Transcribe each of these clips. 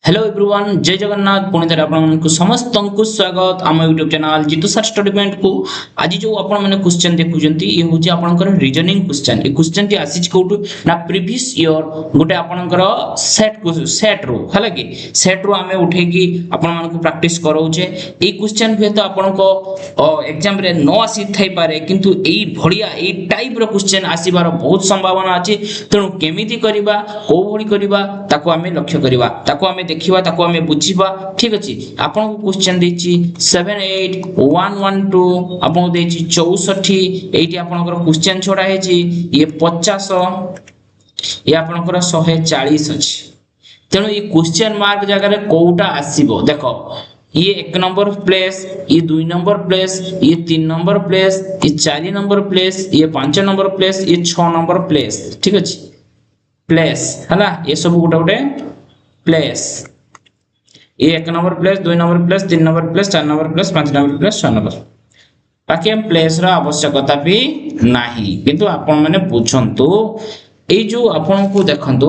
Hello everyone जय जगन्नाथ पुणी थे आपको समस्त को स्वागत आम YouTube channel Jitu sir study point को आज जो आपण मैंने क्वेश्चन देखुंती ये हूँ आपंकर रीजनिंग क्वेश्चन ये क्वेश्चन टी आसी कौटू ना प्रीवियस ईयर गोटे आपंकर सेट रो है कि सेट रो आम उठेकी आपण प्रैक्टिस कराऊे ये क्वेश्चन हुए तो आपण एग्जाम रे न आसी थाई पारे किंतु एई भड़िया एई टाइप रो क्वेश्चन आसीबार बहुत संभावना अछि तेणु केमिति करिबा को भଳି करिबा ताको आमे लक्ष्य करिबा ताको आमे देखिबा ताको आमे बुझिबा ठीक अछि आपन को क्वेश्चन देछि 78112 आपन देछि 64 एठी आपनकर क्वेश्चन छोड़ा हेछि ये 50 ये आपनकर 140 अछि तेणु ये क्वेश्चन मार्क जगह रे कोउटा आसीबो देखो ये 1 नंबर प्लेस ये 2 नंबर प्लेस ये 3 नंबर प्लेस ये 4 नंबर प्लेस ये 5 नंबर प्लेस ये 6 नंबर प्लेस ठीक अछि प्लेस हला ये सब गोटे गोटे प्लेस ये 1 number place 2 number place 3 number place 4 number place 5 number place 6 number बाकी हम प्लेस रा आवश्यकता भी नाही किंतु आपण माने पूछंतु ए जो आपण को देखंतु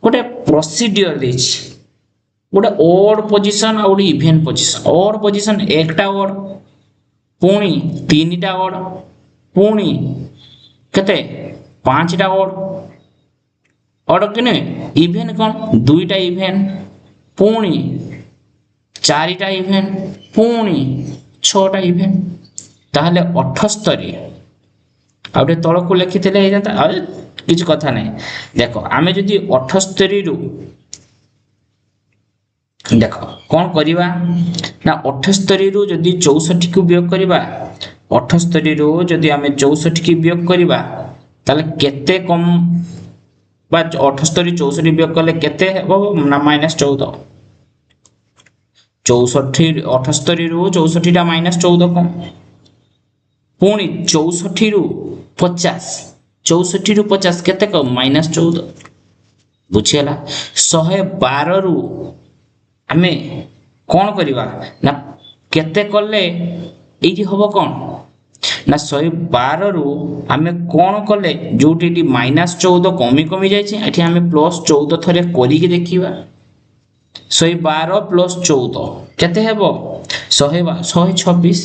गोटे प्रोसीजर देछि गोटे ओड पोजीशन और इवन पोजीशन ओड पोजीशन एकटा ओड पुणी तीनटा ओड पुणी केते पांचटा ओड ओड किने इवन कोन दुईटा इवन पुणी चारिटा इवन पुणी छटा इवन ताहले 78 आउटे तळ को लिखितले हे जाता आ किछ कथा नै देखो आमे जदी 78 रु देखो कोन करिबा ना 78 रु जदी 64 को वियोग करिबा 78 रु जदी आमे 64 की वियोग करिबा ताले केते कम बा 78 64 वियोग करले केते हेबो ना -14 64 78 रु 64 टा -14 कम पुणी 64 रु 50 64 रु 50 केते कम -14 बुझियला 112 रु आमे कोन करिवा ना केते करले एठी होबो कोन ना 112 रु आमे कोन करले जोटी -14 कमी कमी जाय छै एठी आमे +14 थरे करी के देखिबा 112 + 14 केते हेबो 126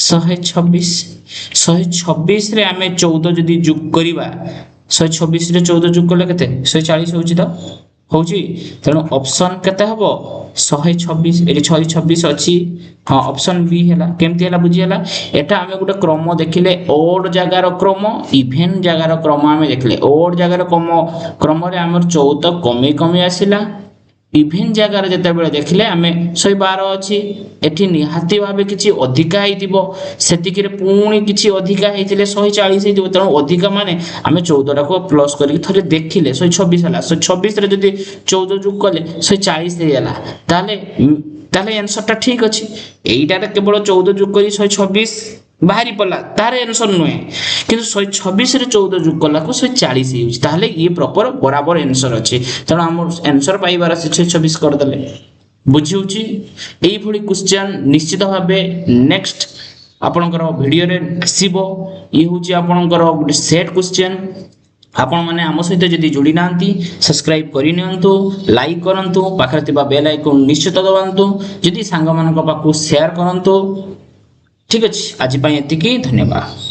126 रे आमे 14 जदी जोग करिबा 126 रे 14 जोग करले केते 140 होउची त होउची तेणु ऑप्शन केते हबो 126 एठी 126 अछि हां ऑप्शन बी हैला केमति हैला बुझी हैला एटा हमें गुटे क्रम देखिले ओड जगार क्रम इवन जगार क्रम हमें देखले ओड जगार क्रम रे हमर 14 कमी कमी आसिला इवन जगार जते बेले देखिले हमें 112 अछि एठी निहाती भाबे किछि अधिका हेतिबो सेतिकिरे पुणी किछि अधिका हेतिले 140 हेतिबो तेणु अधिका माने हमें 14 टा को प्लस करी थरे देखिले 126 हला 126 रे जदी 14 जोग करले 140 हेला ताले आंसर ता ठीक अछि एईटा रे केवल 14 जोग करी 126 बाहरी पड़ला तार आंसर नुहे किंतु 126 रे 14 जोग करला को 140 हेउछि ताले ये प्रॉपर बराबर आंसर अछि तेणु हम आंसर पाइबार 126 कर दले बुझिउछि एई भली क्वेश्चन निश्चित भाबे नेक्स्ट आपनकर वीडियो रे आसीबो ये होछि आपनकर गुटे सेट क्वेश्चन आपण माने आम सहित जदी जोड़ी नांती सब्सक्राइब करि नियंतु लाइक करंतु पाखरे तिबा बेल आइकन निश्चित दबांतु जदी सांग मानक पाखु शेयर करंतु ठीक अछि आज पय एतिकी धन्यवाद।